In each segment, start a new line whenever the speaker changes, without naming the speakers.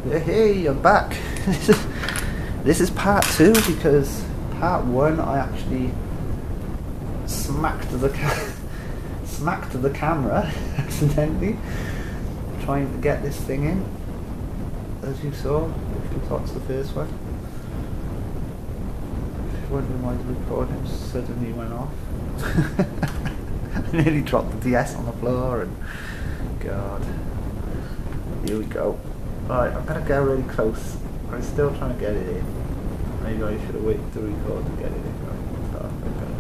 Hey, I'm back. This is part 2 because part 1 I actually smacked the camera accidentally trying to get this thing in, as you saw, if you watched the first one. If you're wondering why the recording suddenly went off. I nearly dropped the DS on the floor and God. Here we go. Right, I'm going to go really close. I'm still trying to get it in. Maybe I should have waited to record to get it in. Right, so, okay.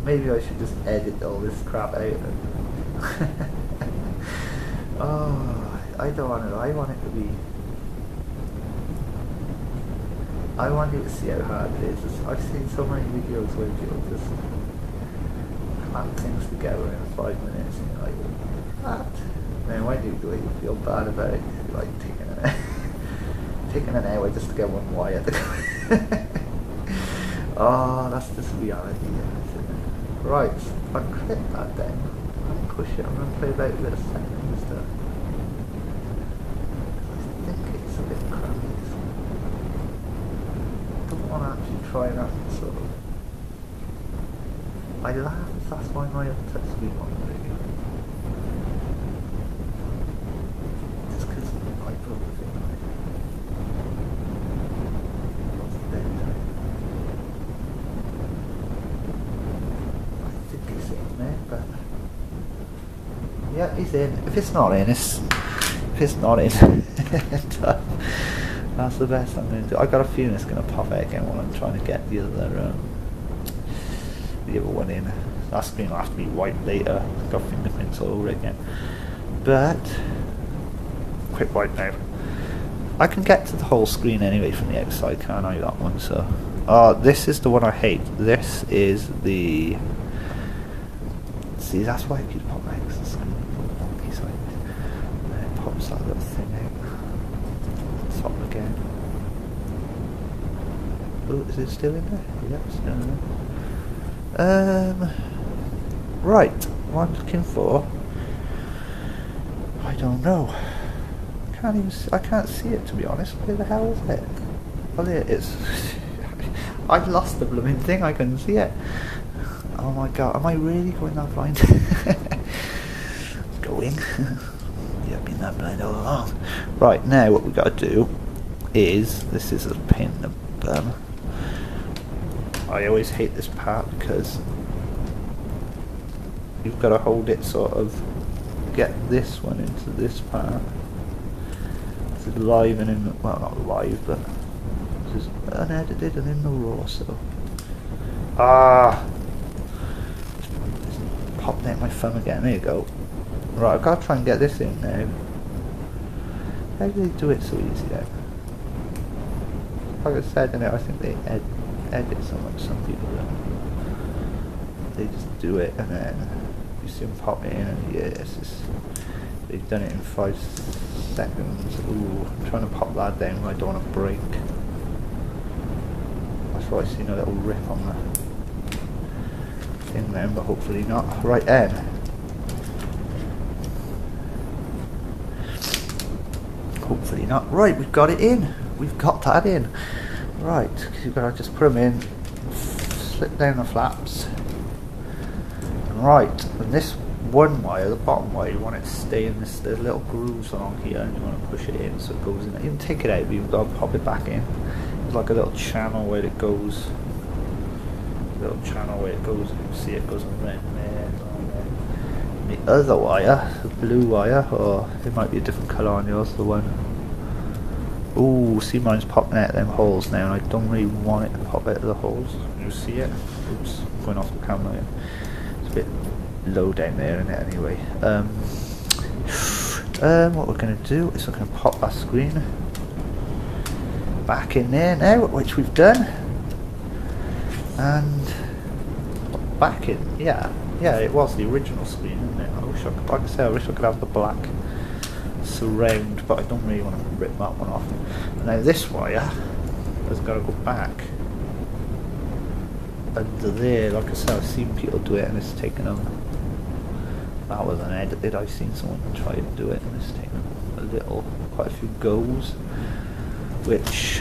Maybe I should just edit all this crap out. Oh, I don't want it. I want it to be... I want you to see how hard it is. I've seen so many videos where people just clamp things together in 5 minutes and you're like, what? Then when you do it, you feel bad about it. You're like taking an hour just to get one wire to go. Oh, that's just reality, isn't it? Right, if I clip that down and push it, I'm going to play about a bit of seconds stuff. I think it's a bit crappy. I don't want to actually try that sort of... I laugh, that's why my touch screen on the video. Just because I broke the thing on it. What's the dead time? I think he's in there, but... Yeah, he's in. If it's not in, if it's not in, that's the best I'm going to do. I got a feeling it's going to pop out again when I'm trying to get the other one in. That screen will have to be wiped later. I've got fingerprints all over it again. But quick wipe now. I can get to the whole screen anyway from the outside, can't I? That one. So, this is the one I hate. This is the. See, that's why I keep popping out. The screen wonky side. And it pops that little thing out. Top again. Oh, is it still in there? Yep, still in there. Right, what I'm looking for, I don't know. I can't see it, to be honest. Where the hell is it? Oh, there it is. I've lost the blooming thing. I couldn't see it. Oh my god, am I really going that blind? Going. Yeah, I've been that blind all along. Right, now what we've got to do is, this is a pain in the bum. I always hate this part because you've got to hold it, sort of get this one into this part. It's live and in the, well, not live, but this is unedited and in the raw, so just popped out my thumb again. There you go. Right, I've got to try and get this in now. How do they do it so easy then? Like I said, I think they edit so much, some people do. They just do it and then you see them pop it in and they've done it in 5 seconds. Ooh, I'm trying to pop that down, I don't want to break. That's why I seen a little rip on the thing there, but hopefully not. Right then. Hopefully not. Right, we've got it in. We've got that in. Right, you've got to just put them in, slip down the flaps. Right, and this one wire, the bottom wire, you want it to stay in this. There's little grooves along here, and you want to push it in so it goes in. You can take it out, but you've got to pop it back in. There's like a little channel where it goes. You can see it goes around there, down there. The other wire, the blue wire, or it might be a different colour on yours, the one. Ooh, see, mine's popping out of them holes now, and I don't really want it to pop out of the holes. You see it? Oops, going off the camera again. It's a bit low down there, isn't it, anyway? What we're going to do is we're going to pop that screen back in there now, which we've done. And back in, yeah, it was the original screen, isn't it? I wish I could have the black surround, but I don't really want to rip that one off. And now this wire has got to go back under there. Like I said, I've seen people do it and it's taken them hours on edit. I've seen someone try to do it and it's taken quite a few goes, which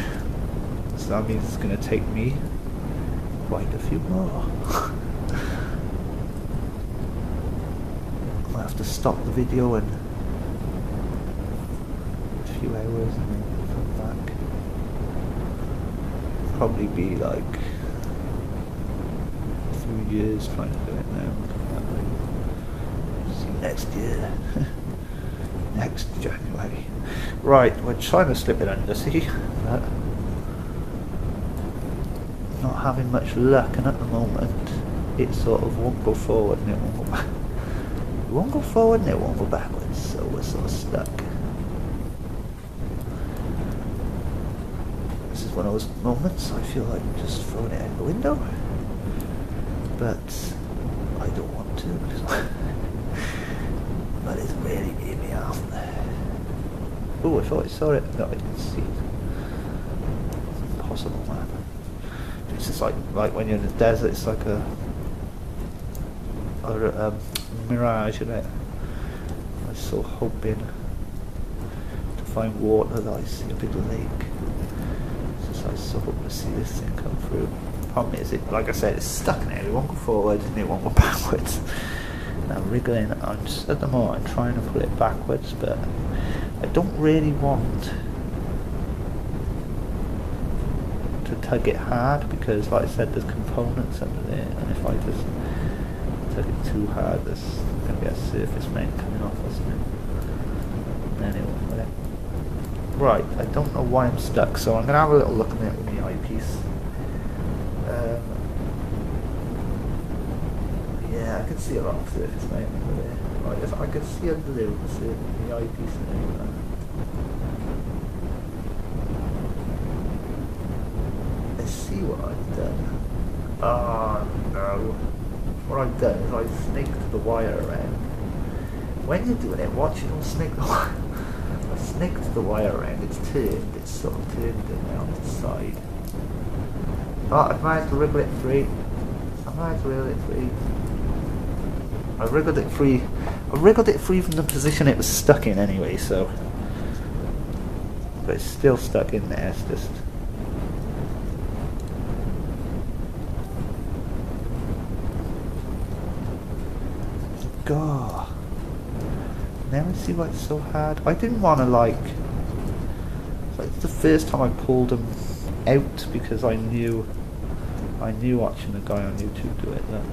so that means it's going to take me quite a few more. I'll have to stop the video in a few hours and then come back. Probably be like 3 years trying to do it now. See next year. Next January. Right, we're trying to slip it under, see? But not having much luck, and at the moment it sort of won't go forward and it won't go back. It won't go forward and it won't go backwards, so we're sort of stuck. This is one of those moments I feel like just throwing it out the window, but I don't want to because but it's really made me off. Oh, I thought I saw it. No, I didn't see it. It's impossible, man. It's just like when you're in the desert, it's like a mirage, isn't it? I was so hoping to find water that I see a big lake. It's just I was so hoping to see this thing come through. The problem is, like I said, it's stuck now. It won't go forward and it won't go backwards. And I'm wriggling. I'm just at the moment I'm trying to pull it backwards, but I don't really want to tug it hard because, like I said, there's components under there, and if I just tug it too hard, there's going to be a surface mount coming off or something. Anyway, right, I don't know why I'm stuck, so I'm going to have a little look at it with my eyepiece. Yeah, I can see a lot of surface mount under there. Right, if I can see under there with the eyepiece and everything. Let's see what I've done. Oh no. What I've done is I've snaked the wire around. When you're doing it, watch you don't snake the wire. I've snaked the wire around, it's sort of turned it now on its side. Oh, I've managed to wriggle it free. I wriggled it free. I wriggled it free from the position it was stuck in anyway, so. But it's still stuck in there, it's just. God. Now I see why it's so hard. I didn't want to it's the first time I pulled them out because I knew watching the guy on YouTube do it that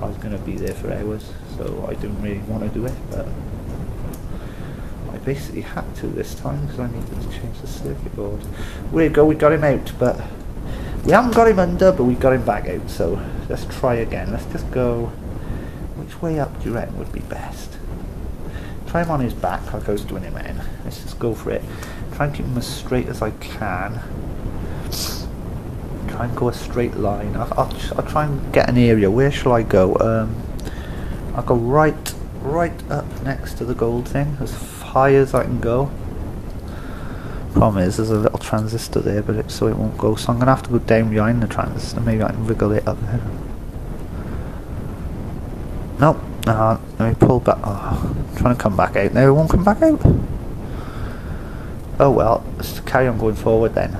I was going to be there for hours, so I didn't really want to do it, but I basically had to this time because I needed to change the circuit board. We got him out, but we haven't got him under, but we got him back out, so let's try again. Let's just go, which way up do you reckon would be best? Try him on his back like I was doing him in. Let's just go for it. Try and keep him as straight as I can. Try and go a straight line. I'll try and get an area. Where shall I go? I'll go right up next to the gold thing, as high as I can go. Problem is, there's a little transistor there, but so it won't go. So I'm gonna have to go down behind the transistor. Maybe I can wiggle it up there. Nope. Let me pull back. Oh, I'm trying to come back out. Now it won't come back out. Oh well. Let's carry on going forward then.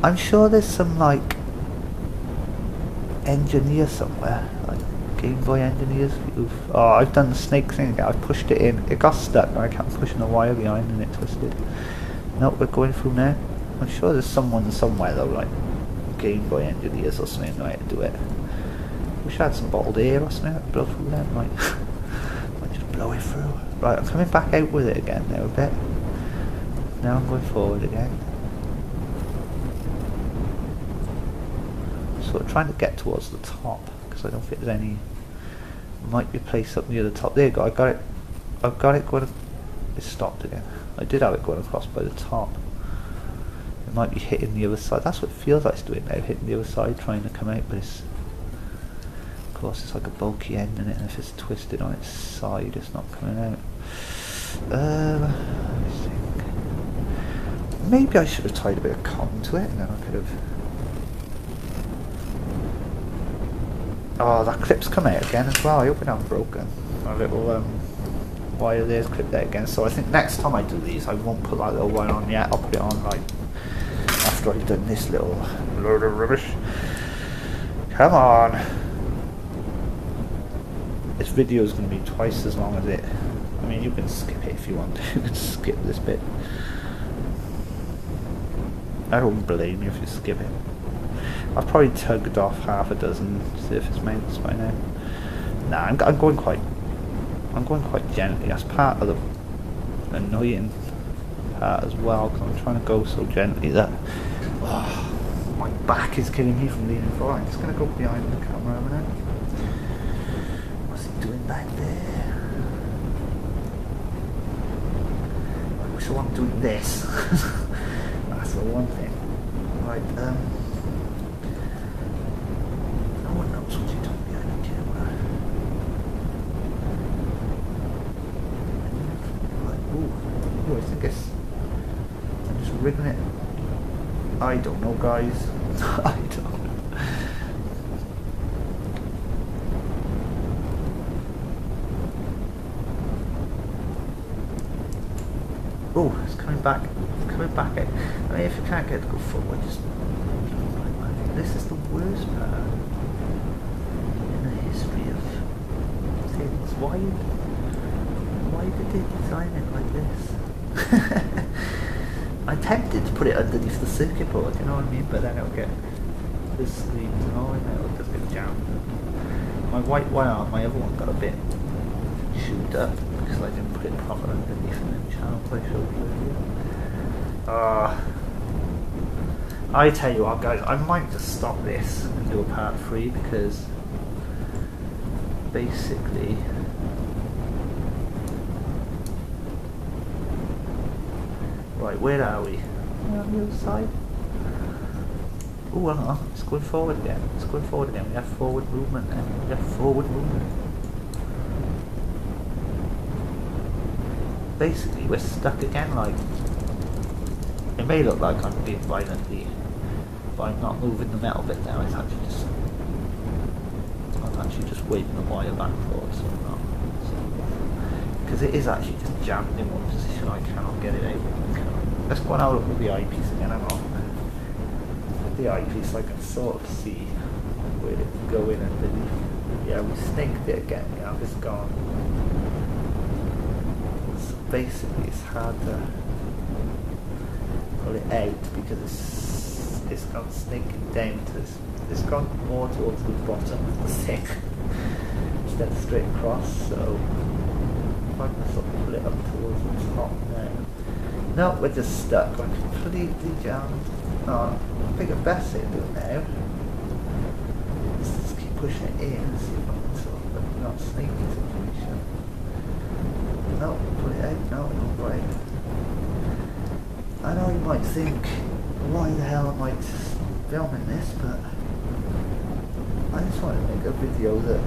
I'm sure there's some engineer somewhere, like Game Boy engineers. Oh, I've done the snake thing again. I pushed it in. It got stuck and I kept pushing the wire behind and it twisted. Nope, we're going through now. I'm sure there's someone somewhere though, like Game Boy engineers or something, right, to do it. Wish I had some bottled air or something to blow through that. Might just blow it through. Right, I'm coming back out with it again now a bit. Now I'm going forward again. Sort of trying to get towards the top because I don't think there's any. Might be a place up near the top. There you go. I've got it going. It stopped again. I did have it going across by the top. It might be hitting the other side. That's what it feels like it's doing now. Hitting the other side, trying to come out, but it's. Of course, it's like a bulky end in it, and if it's twisted on its side, it's not coming out. Let me think. Maybe I should have tied a bit of cotton to it and then I could have... Oh, that clip's come out again as well. I hope it hasn't broken. My little wire there's clipped out again. So I think next time I do these, I won't put that little wire on yet. I'll put it on like after I've done this little load of rubbish. Come on. This video is going to be twice as long as it. I mean, you can skip it if you want to. You can skip this bit. I don't blame you if you skip it. I've probably tugged off half a dozen surface mounts by now. Nah, I'm going quite gently. That's part of the annoying part as well, because I'm trying to go so gently that my back is killing me from leaning forward. I'm just going to go behind the camera a minute. What's he doing back there? I wish I wasn't doing this. That's the one thing. Right, no one knows what you're doing behind the camera. Right, ooh, I think I'm just wriggling it. I don't know, guys. I don't know. Oh, it's coming back. It's coming back. I mean, if you can't get to go forward, just... This is the worst part in the history of things. Why did they design it like this? I'm tempted to put it underneath the circuit board, you know what I mean? But then it'll get this screens and all, and it'll just get jammed. My white wire, my other one got a bit chewed up because I didn't put it properly underneath the channel I showed you earlier. I tell you what, guys, I might just stop this and do a part 3 because basically right, where are we? On the other side. Oh, hang on, it's going forward again. It's going forward again. We have forward movement now. We have forward movement. Basically, we're stuck again. Like, it may look like I'm being violently, but I'm not moving the metal bit now. I'm actually just waving the wire back forward, so I'm not. Because it is actually just jammed in one position. I cannot get it out. Let's go and have a look at the eyepiece again. Hang on. With the eyepiece, I can sort of see where it's going underneath. Yeah, we snaked it again. Yeah, it's gone. So basically, it's hard to pull it out because it's gone snaking down to this. It's gone more towards the bottom of the thing instead of straight across. So if I can sort of pull it up towards the top now. No, we're just stuck. We're completely jammed. No, I think the best thing to do now is just keep pushing it in and see if I can sort of not sneaky situation. No, pull it out. No, not right. I know you might think, why the hell am I just filming this, but I just want to make a video that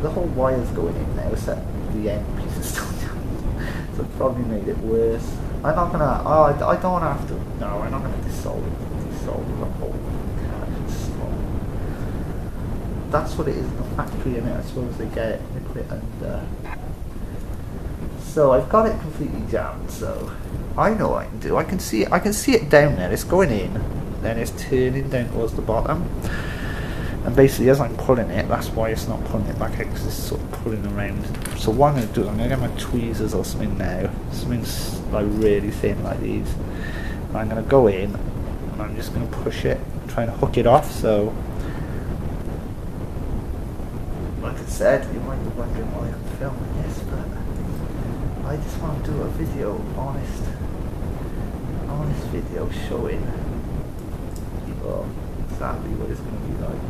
the whole wire's going in now, except the end piece is still down. So it probably made it worse. I'm not gonna. I don't have to. No, I'm not gonna dissolve the whole carriage. That's what it is in the factory, and I suppose they get it. They put it under. So I've got it completely jammed. So I know what I can do. I can see it. I can see it down there. It's going in, then it's turning down towards the bottom. And basically, as I'm pulling it, that's why it's not pulling it back out, because it's sort of pulling around. So what I'm going to do is I'm going to get my tweezers or something now, something like really thin like these. And I'm going to go in, and I'm just going to push it, try and hook it off. So, like I said, you might be wondering why I'm filming this, but I just want to do a video, honest video showing people exactly what it's going to be like.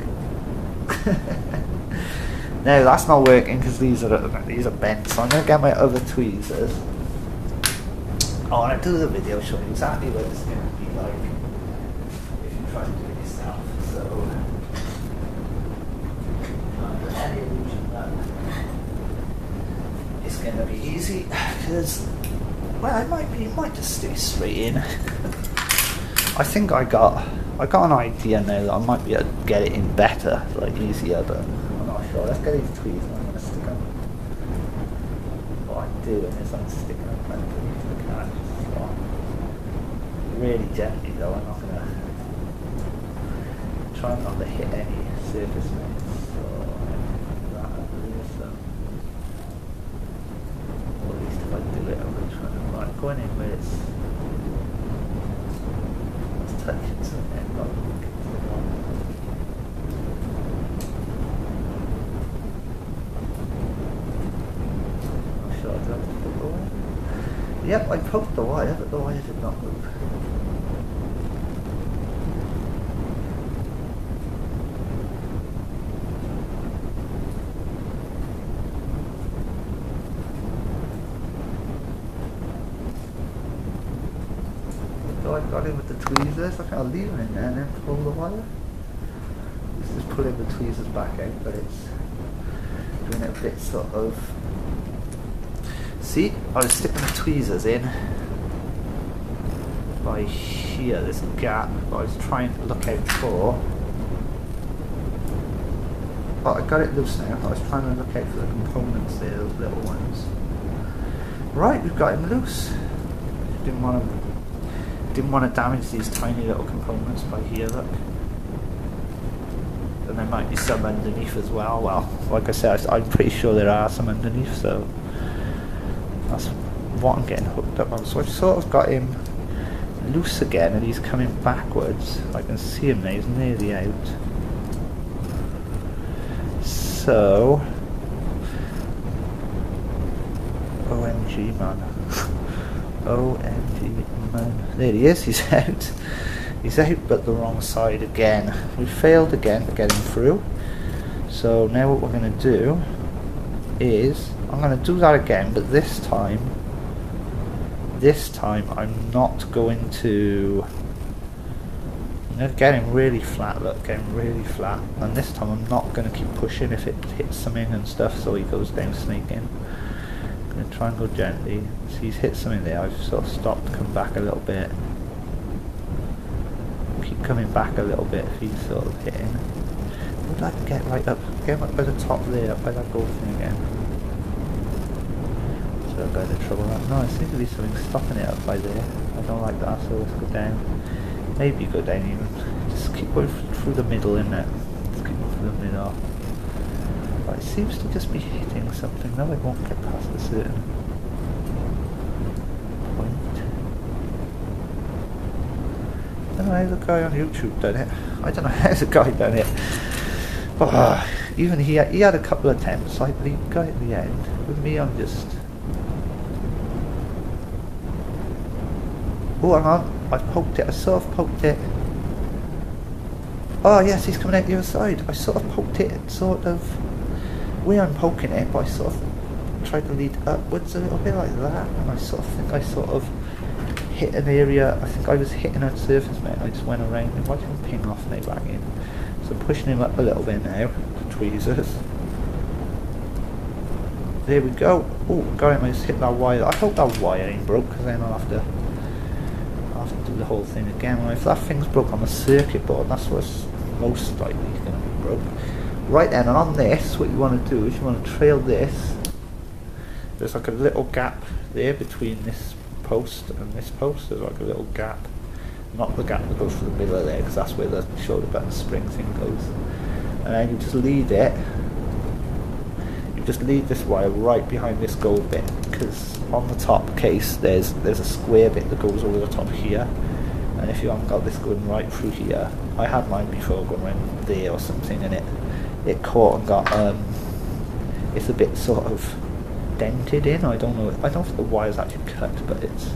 No, that's not working because these are bent, so I'm going to get my other tweezers. I want to do the video showing exactly what it's going to be like if you try to do it yourself. So, under any illusion that it's going to be easy, because Well, it might just stay straight in. I think I got an idea now that I might be able to get it in better, like easier, but I'm not sure. Let's get these tweezers and I'm going to stick them. What I'm doing is I'm sticking them underneath the can. So really gently though, I'm not going to try not to hit any surface mates. So that I believe so. Or at least if I do it, I'm going to try to going in where it's touching something, not looking to the wall. Not sure, do I have to poke the wire? Yep, I poked the wire, but the wire did not move. So I got in with the tweezers. I think I'll leave them in there and then pull the wire. It's just pulling the tweezers back out, but it's doing it a bit sort of. See, I was sticking the tweezers in by here, this gap, but I was trying to look out for. Oh, I got it loose now. I was trying to look out for the components there, those little ones. Right, we've got him loose. Didn't want to damage these tiny little components by here, look. And there might be some underneath as well. Well, like I said, I'm pretty sure there are some underneath, so that's what I'm getting hooked up on. So I've sort of got him loose again, and he's coming backwards. I can see him now, he's nearly out. So, OMG man. OMG man. There he is, he's out. He's out but the wrong side again. We failed again to get him through. So now what we're going to do is, I'm going to do that again, but this time I'm not going to, I'm going to get him really flat, look, get him really flat. And this time I'm not going to keep pushing if it hits something and stuff, so he goes down snaking. I'm going to try and go gently. See, he's hit something there, I've sort of stopped, come back a little bit. Keep coming back a little bit if he's sort of hitting. Would I get right up, get him up by the top there, up by that gold thing again. So I've got into trouble with that. No, there seems to be something stopping it up by there. I don't like that, so let's go down. Maybe go down even. Just keep going through the middle, innit? Just keep going through the middle. But it seems to just be hitting something. No, it won't get past a certain point. I don't know how the guy on YouTube done it. I don't know how the guy done it. Oh, even he had a couple of attempts, I believe, got it at the end. With me, I'm just. Oh, hang on, I've poked it, I sort of poked it. Oh yes, he's coming out the other side. I sort of poked it, sort of where I'm poking it, but I sort of tried to lead upwards a little bit like that, and I sort of think I sort of hit an area. I think I was hitting a surface, mate. I just went around him. I can ping off now back in. So I'm pushing him up a little bit now, the tweezers. There we go. Oh, got him, I just hit that wire. I hope that wire ain't broke, because then I'll have to do the whole thing again. Well, if that thing's broke on the circuit board, that's what's most likely going to be broke. Right then, and on this, what you want to do is you want to trail this. There's like a little gap there between this post and this post. There's like a little gap. Not the gap that goes through the middle of there, because that's where the shoulder button spring thing goes. And then you just lead it. You just lead this wire right behind this gold bit, because on the top case there's a square bit that goes over the top here, and if you haven't got this going right through here, I had mine before going around there or something, and it caught and got it's a bit sort of dented in. I don't know, I don't think the wire's actually cut, but it's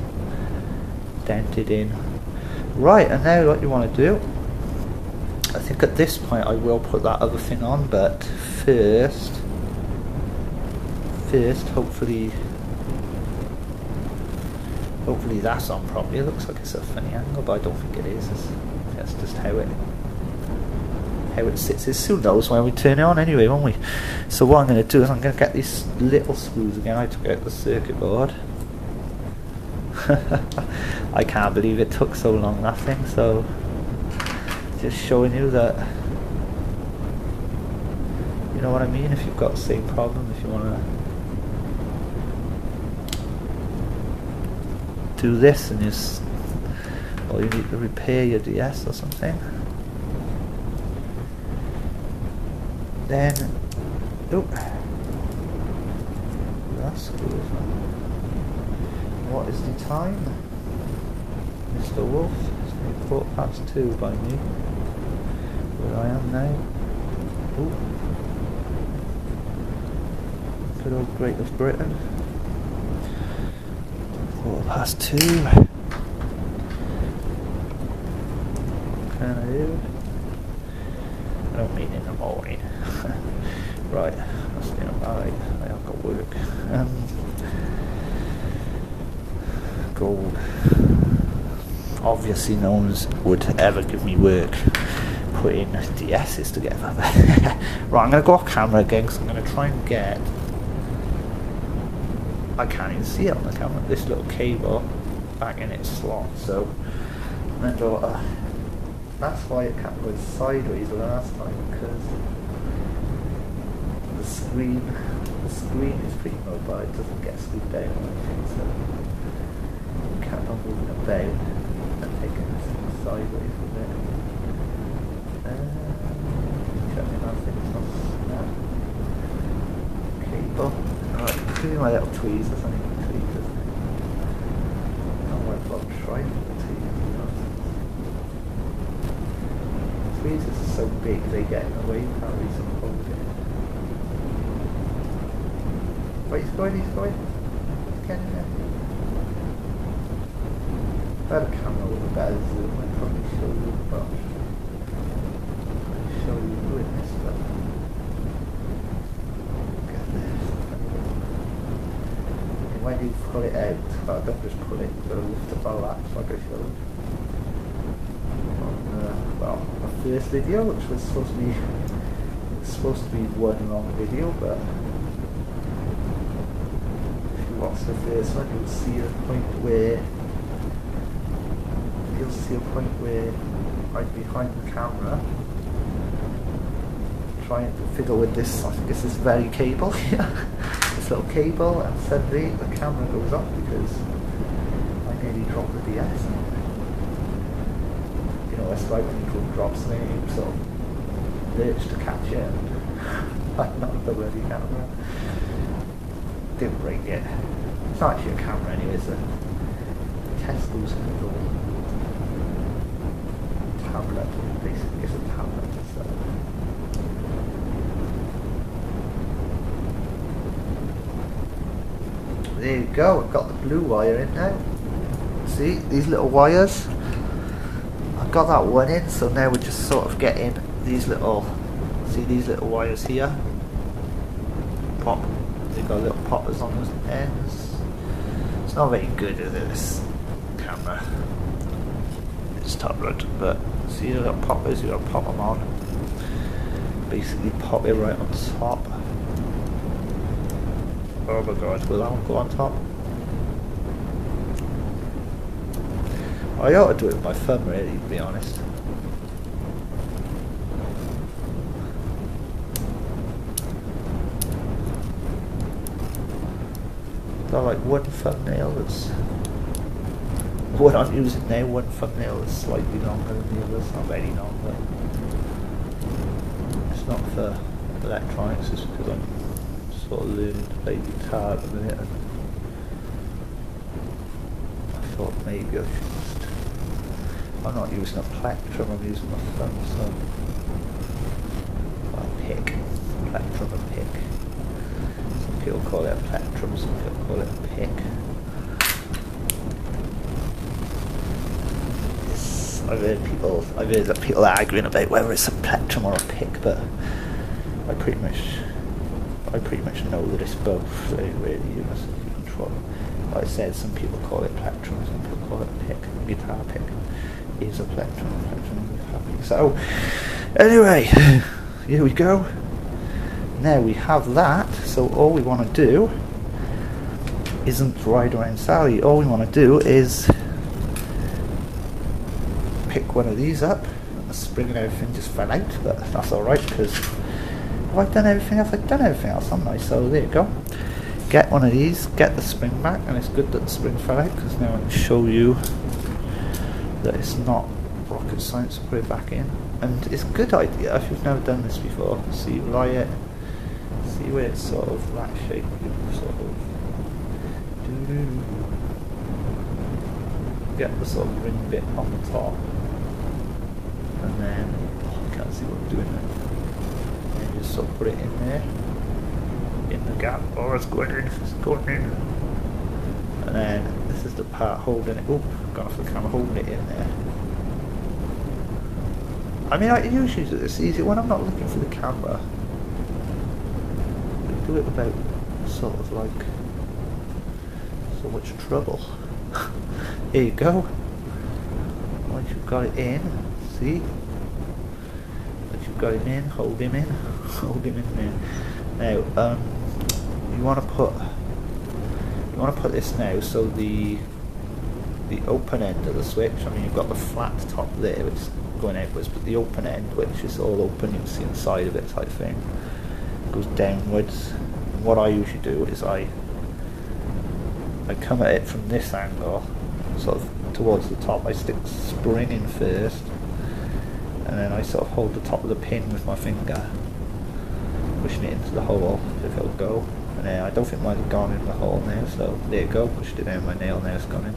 dented in. Right, and now what you want to do, I think at this point I will put that other thing on, but first hopefully that's on properly. It looks like it's a funny angle, but I don't think it is. That's just how it sits. It soon knows when we turn it on anyway, won't we? So what I'm going to do is I'm going to get these little screws again. I took out the circuit board. I can't believe it took so long, that thing. So just showing you that, you know what I mean, if you've got the same problem, if you want to do this and or you need to repair your DS or something, then that's cool. What is the time, Mr. Wolf? It's 2:15 by me, where I am now. Ooh. Good old Great of Britain. 2:15. What can I do? I don't mean in the morning. Right, that's the alright. I have got work. Gold. Obviously no one would ever give me work putting DS's together. Right, I'm going to go off camera again because I'm going to try and get, I can't even see it on the camera, this little cable back in its slot. So my daughter, that's why it kept going sideways last time, because the screen is pretty mobile, it doesn't get screwed down or anything, so it kept on moving about and taking this sideways a bit. Checking out things on that cable. Alright, give me my little tweezers, I need tweezers. Not worth about trying the tweezers. Tweezers are so big they get in the way, you can't really hold it. Wait, he's going. He's getting there. If I had a camera with a better zoom, I'd probably show you the brush. I'd show you doing this stuff. Look at this. And when you pull it out, well, don't just pull it, you've got to lift the ball up like I showed. Well, my first video, which was supposed to be one long video, but if you watch the first one, you'll see a point where I'm behind the camera trying to fiddle with this. I think it's this very cable here, this little cable, and suddenly the camera goes off because I nearly dropped the DS. It's like when you drop something, you sort of lurch to catch it, and I knocked the bloody camera. Didn't break it. It's not actually a camera anyway, it's a Tesco's little tablet. Basically, it's a tablet. So. There you go, I've got the blue wire in now. See, these little wires? Got that one in, so now we're just sort of getting these little, see these little wires here, pop, they've got little poppers on those ends. It's not very good, is it, this camera, this tablet, but see the little poppers, you gotta pop them on, basically pop it right on top. Oh my god, will that one go on top? I ought to do it with my thumb, really, to be honest. Got like one thumbnail that's, what I'm using now, one thumbnail that's slightly longer than the other. It's not very long, but it's not for electronics, it's because I'm sort of learning to play guitar at the minute. And I thought maybe I should. I'm not using a plectrum, I'm using my thumb, so a pick, plectrum and pick. Some people call it a plectrum, some people call it a pick. I've heard that people are arguing about whether it's a plectrum or a pick, but I pretty much know that it's both, so really you must control. Like I said, some people call it plectrum, some people call it a pick, a guitar pick. Is a plectrum. So anyway, here we go. Now we have that, so all we want to do isn't right around Sally. All we want to do is pick one of these up, and the spring and everything just fell out, but that's alright, because have I done everything else? I've done everything else, haven't I? So there you go. Get one of these, get the spring back, and it's good that the spring fell out, because now I can show you that it's not rocket science to put it back in. And it's a good idea if you've never done this before. So you lie it, see where it's sort of that shape, sort of get the sort of ring bit on the top, and then I can't see what I'm doing now. And you just sort of put it in there, in the gap. Oh, it's going in, it's going in. And then this is the part holding it. Oh, gone off the camera, holding it in there. I mean, I usually do this easy when I'm not looking for the camera. I do it without sort of like so much trouble. Here you go. Once you've got it in, see? Once you've got him in, hold him in, hold him in there. Now, you want to put this now so the open end of the switch. I mean, you've got the flat top there, which is going outwards, but the open end, which is all open, you can see inside of it, type thing, goes downwards. And what I usually do is I come at it from this angle, sort of towards the top. I stick the spring in first, and then I sort of hold the top of the pin with my finger, pushing it into the hole, if it'll go. And then I don't think mine has gone in the hole now, so there you go, pushed it in, my nail now it's gone in.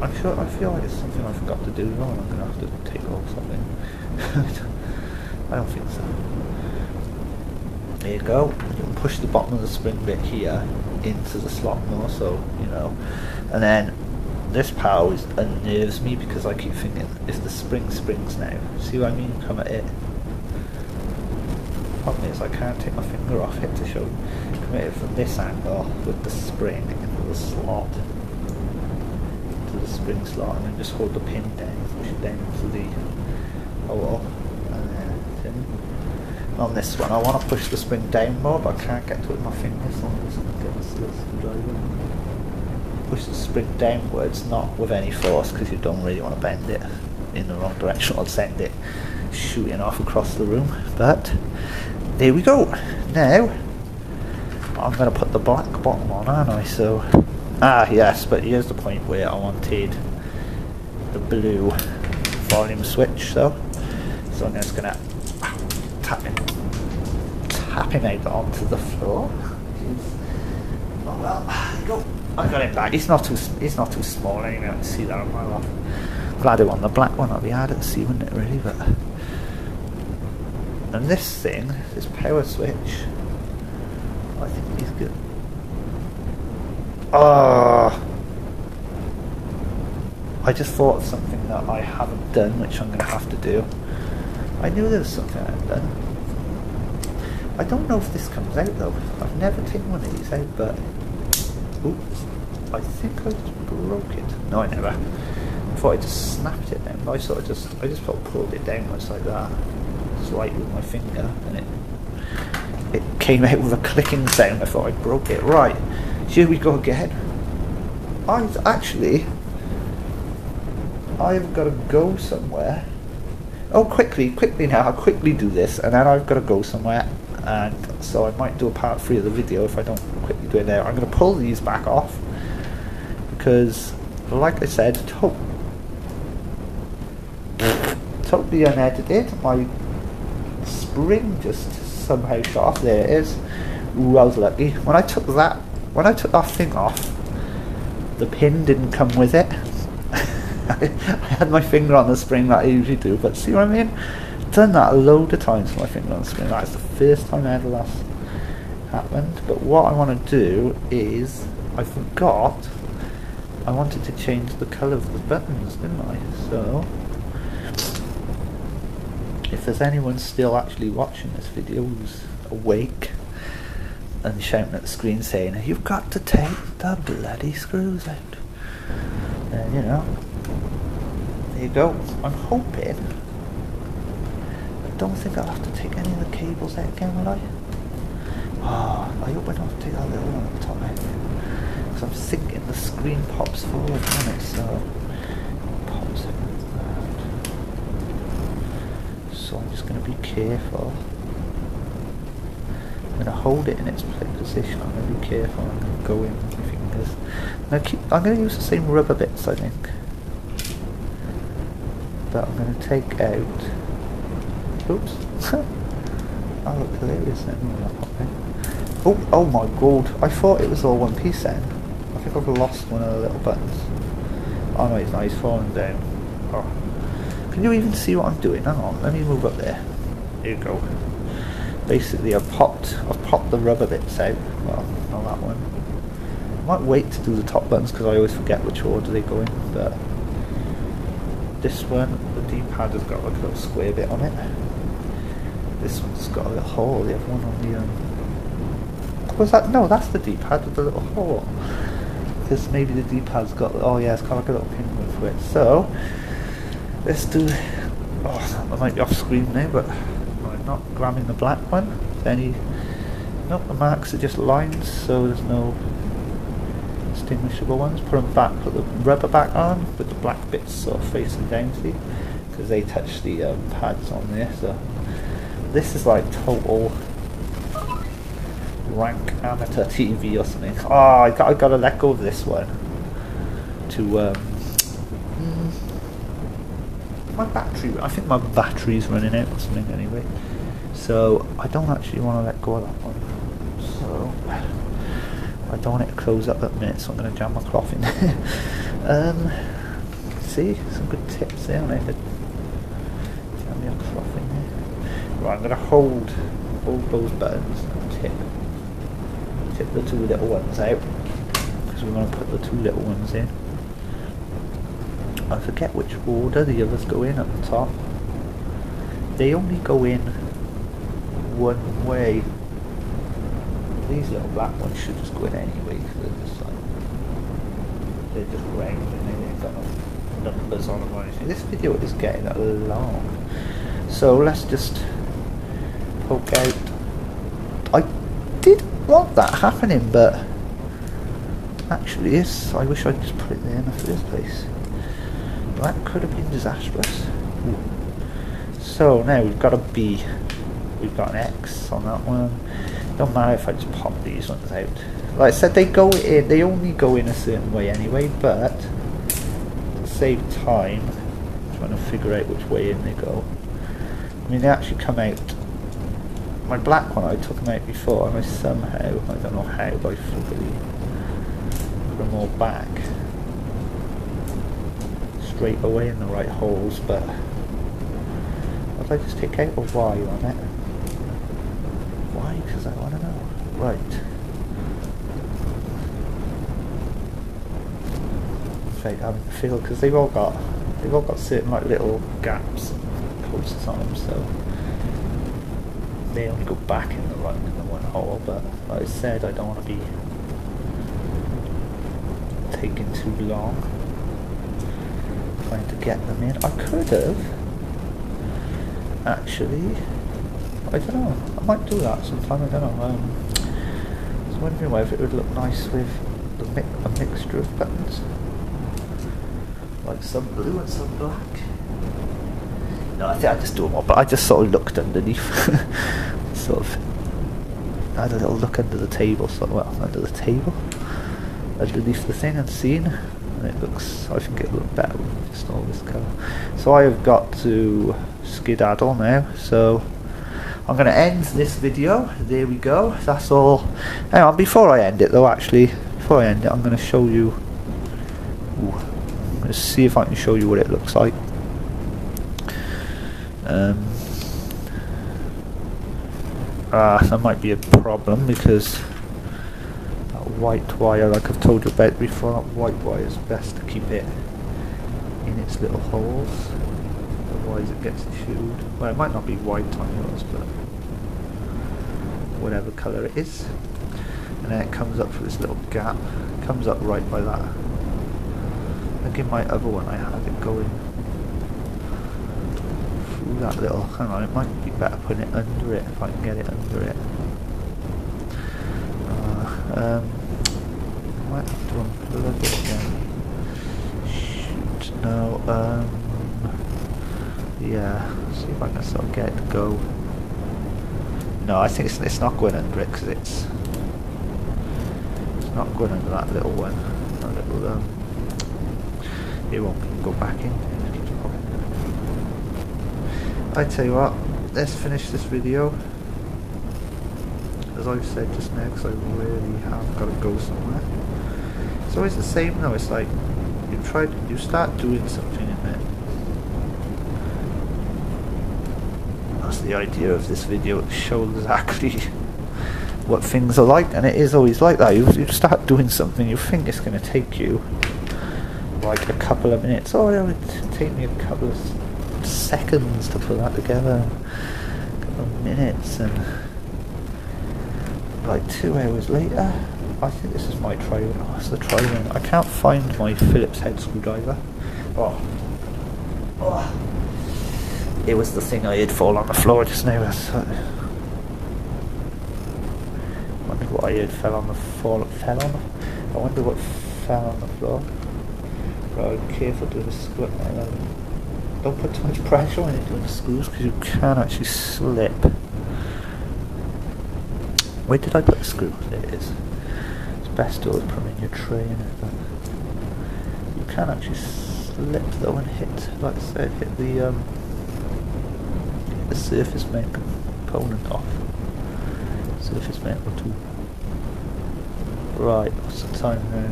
I feel like it's something I forgot to do wrong. I'm going to have to take off something. I don't think so. There you go. You can push the bottom of the spring bit here into the slot more, so you know. And then this part always unnerves me, because I keep thinking, if the spring springs now, see what I mean? Come at it. The problem is I can't take my finger off it to show. Come at it from this angle with the spring into the slot. The spring slot, and then just hold the pin down, push it down into the hole, and then on this one I want to push the spring down more, but I can't get to it with my fingers, so I'm just going to get this little screwdriver. Push the spring downwards, not with any force, because you don't really want to bend it in the wrong direction or send it shooting off across the room. But there we go. Now I'm going to put the black bottom on, aren't I? So yes, but here's the point where I wanted the blue volume switch, so I'm just going to tap him out onto the floor. Oh well, there you go. I got him back. He's not too small anyway. I can see that on my lap. Glad it wasn't the black one. That'd be harder to see, wouldn't it, really? But and this thing, this power switch, I think he's good. I just thought of something that I haven't done, which I'm going to have to do. I knew there was something I hadn't done. I don't know if this comes out though. I've never taken one of these out, but oops, I think I just broke it. No, I never. I thought I just snapped it down, but I just pulled it downwards like that, just right with my finger, and it came out with a clicking sound. I thought I broke it. Right. Here we go again. I've got to go somewhere. Oh, quickly now. I'll quickly do this, and then I've got to go somewhere, and so I might do a part 3 of the video if I don't quickly do it now. I'm going to pull these back off, because, like I said, totally unedited. My spring just somehow shot off. There it is. Ooh, I was lucky. When I took that thing off, the pin didn't come with it. I had my finger on the spring like I usually do, but see what I mean? Done that a load of times with my finger on the spring. That's the first time ever that's happened. But what I want to do is, I forgot I wanted to change the colour of the buttons, didn't I? So if there's anyone still actually watching this video who's awake and shouting at the screen saying, "You've got to take the bloody screws out," then, you know, there you go. I'm hoping, I don't think I'll have to take any of the cables out again, will I? Oh, I hope I don't have to take that little one at the top out. because I'm thinking the screen pops forward on it, so it pops it like that. So I'm just going to be careful. I'm going to hold it in its position. I'm going to be careful. I'm going to go in with my fingers. I'm going to use the same rubber bits, I think. But I'm going to take out. Oops. That looked hilarious then. Oh my god. I thought it was all one piece then. I think I've lost one of the little buttons. Oh no, he's falling down. Oh. Can you even see what I'm doing? Hang on, let me move up there. There you go. Basically I've popped the rubber bits out. Well, not that one. I might wait to do the top buttons because I always forget which order they go in, but this one, the D-pad has got like a little square bit on it. This one's got a little hole, the other one on the was that? No, that's the D-pad with the little hole. Because maybe the D-pad's got, oh yeah, it's got like a little pinwheel for it. So, let's do, oh, I might be off screen now, but I'm not grabbing the black one. Nope, the marks are just lines, so there's no distinguishable ones. Put them back, put the rubber back on, with the black bits sort of facing down to you, because they touch the pads on there, so. This is like total rank amateur TV or something. Oh, I gotta let go of this one to my battery. I think my battery's running out or something anyway, so I don't actually want to let go of that one. So I don't want it to close up at minute, so I'm going to jam my cloth in there. See, some good tips there on it. Jam your cloth in there. Right, I'm going to hold those buttons and tip the two little ones out, because we're going to put the two little ones in. I forget which order the others go in at the top. They only go in one way. These little black ones should just go in anyway, because they're just round and they ain't got no numbers on them or anything. This video is getting long, so let's just poke out. I did want that happening, but actually I wish I'd just put it there in the first place. That could have been disastrous. Ooh. So now we've got a B, we've got an X on that one. Don't matter if I just pop these ones out. Like I said, they only go in a certain way anyway, but to save time, I'm trying to figure out which way in they go. I mean, they actually come out. My black one, I took them out before, and I somehow, I don't know how, but I flippantly put them all back straight away in the right holes. But what did I just take out a Y on it? Why? Because I want to know. Right. In fact, I feel because they've all got certain like little gaps and posts on them, so they only go back in the one hole. But like I said, I don't want to be taking too long trying to get them in. I could have actually. I don't know. I might do that sometime. I don't know. I was wondering whether it would look nice with a mixture of buttons, like some blue and some black. No, I think I just do them all. But I just sort of looked underneath. Sort of. I had a little look under the table. Under the table, underneath the thing, and seen. And it looks. I think it looked better with just all this colour. So I have got to skedaddle now. So I'm going to end this video. There we go. That's all. Hang on, before I end it though, actually, before I end it, I'm going to show you. I'm going to see if I can show you what it looks like. That might be a problem because that white wire, like I've told you about before, that white wire is best to keep it in its little holes. Otherwise it gets chewed. Well, it might not be white on yours, but whatever colour it is. And then it comes up through this little gap. It comes up right by that. I think in my other one I had it going through that little, hang on, it might be better putting it under it if I can get it under it. might have to unplug it again. Shoot, no, yeah, see if I can sort of get it to go. No, I think it's not going under it, because it's not going under that little one. That little, it won't go back in. I tell you what, let's finish this video. As I've said just now, because I really have got to go somewhere. It's always the same though. It's like you start doing something in it. That's the idea of this video, to show exactly what things are like, and it is always like that. You start doing something, you think it's going to take you like a couple of minutes. Oh, it would take me a couple of seconds to put that together, a couple of minutes, and like 2 hours later, I think this is my try-in. Oh, it's the try-in. I can't find my Phillips head screwdriver. Oh. It was the thing I had fall on the floor just now. I wonder what I had fell on. I wonder what fell on the floor. Right, careful to the screw. Don't put too much pressure when you're doing the screws, because you can actually slip. Where did I put the screw? There it is. It's best to always put them in your tray, but you can actually slip though and hit, like I said, hit the surface mount component off. Surface mount or two. Right, what's the time now?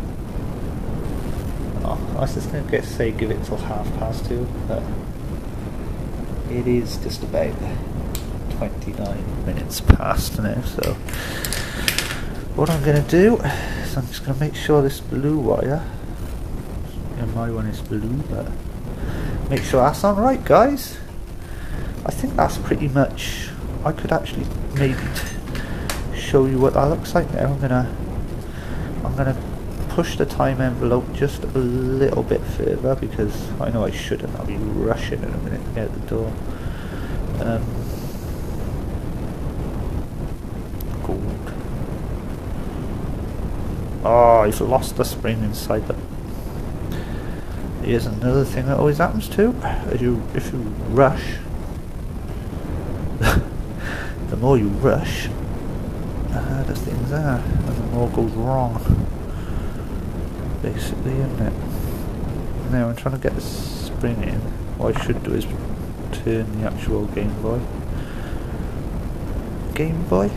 Oh, I was just going to say give it till 2:30, but it is just about 29 minutes past now, so what I'm going to do is I'm just going to make sure this blue wire, and my one is blue, but make sure that's on right, guys. I think that's pretty much, I could actually maybe show you what that looks like now. I'm gonna push the time envelope just a little bit further, because I know I shouldn't. I'll be rushing in a minute to get out the door. Gold. Oh, I've lost the spring inside the. Here's another thing that always happens too. If you rush, the more you rush, the harder things are, and the more goes wrong. Basically, isn't it? Now I'm trying to get the spring in. What I should do is turn the actual Game Boy. Game Boy?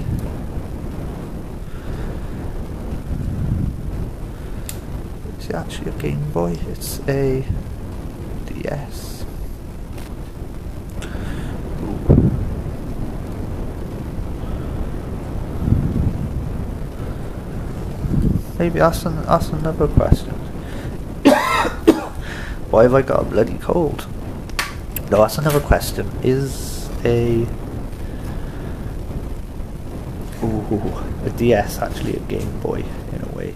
Is it actually a Game Boy? It's a DS. Ooh. Maybe that's another question. Why have I got a bloody cold? No, that's another question. Is a DS actually a Game Boy in a way?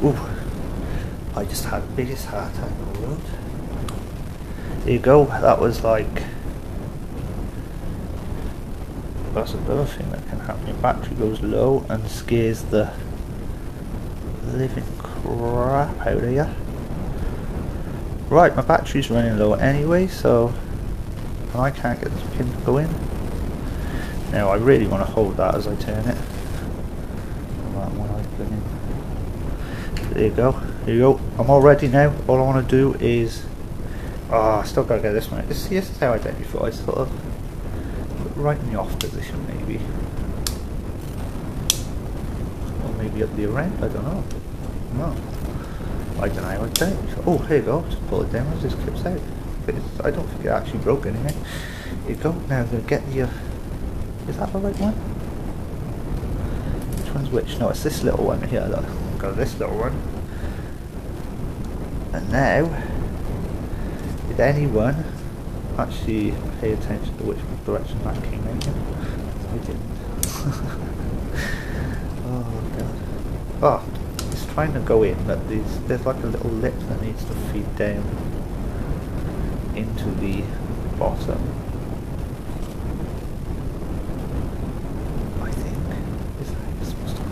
Ooh, I just had the biggest heart attack in the world. There you go, that was like, that's another thing that can happen. Your battery goes low and scares the living crap out of you. Right, my battery's running low anyway, so I can't get this pin to go in. Now I really want to hold that as I turn it. That one I've been in. There you go, here you go. I'm all ready now. All I want to do is, I still gotta get this one. This is how I did it before. I sort of put it right in the off position, maybe, or maybe up the other end. I don't know. No, I don't know how I did it. Oh, here you go. Just pull it down as this clips out. But I don't think it actually broke anything. Here you go. Now I'm gonna get the. Is that the right one? Which one's which? No, it's this little one here. Look. Got this little one. And now, did anyone actually pay attention to which direction that came out in? I didn't. Oh god. Oh, it's trying to go in, but there's like a little lip that needs to feed down into the bottom. I think. Is that how it's supposed to be?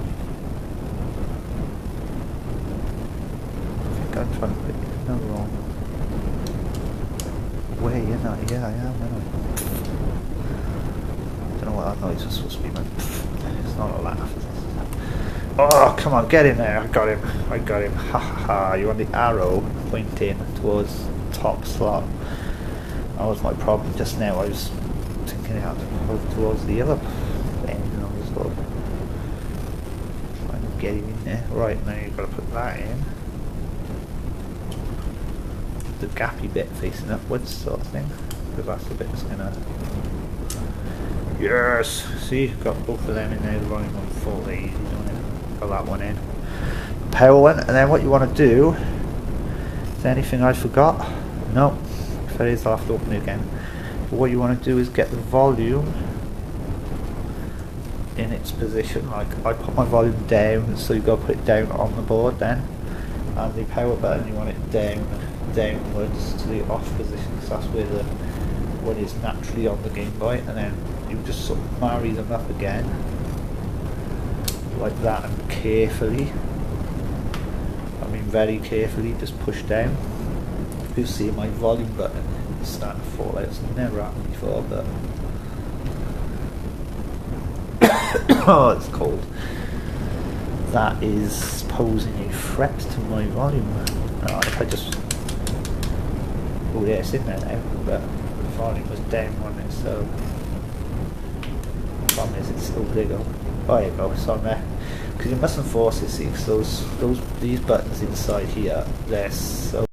I think I'm trying to put it in the wrong way, isn't I? Yeah, I am, isn't I? Don't know what that noise was supposed to be, man. It's not a laugh. Oh, come on, get in there. I got him. I got him. Ha ha ha. You're on the arrow pointing towards top slot. That was my problem just now. I was thinking how to move towards the other end and I was sort of trying to get him in there. Right, now you've got to put that in. The gappy bit facing upwards sort of thing. Because that's the bit that's going to... Yes! See, got both of them in there. The volume on full easy, don't it? Got that one in. Power one, and then what you want to do... Is there anything I forgot? No. If there is, I'll have to open it again. But what you want to do is get the volume in its position. Like, I put my volume down, so you've got to put it down on the board then. And the power button, you want it downwards to the off position, because that's where the one is naturally on the Game Boy, and then you just sort of marry them up again like that, and carefully, I mean very carefully, just push down. You see my volume button is starting to fall out. It's never happened before, but oh, it's cold. That is posing a threat to my volume. If I just... Oh yeah, it's in there now, but the volume was down on it, so... The problem is it's still big up. Oh, there you go, it's on there. Because you mustn't force it, see, because these buttons inside here, they're so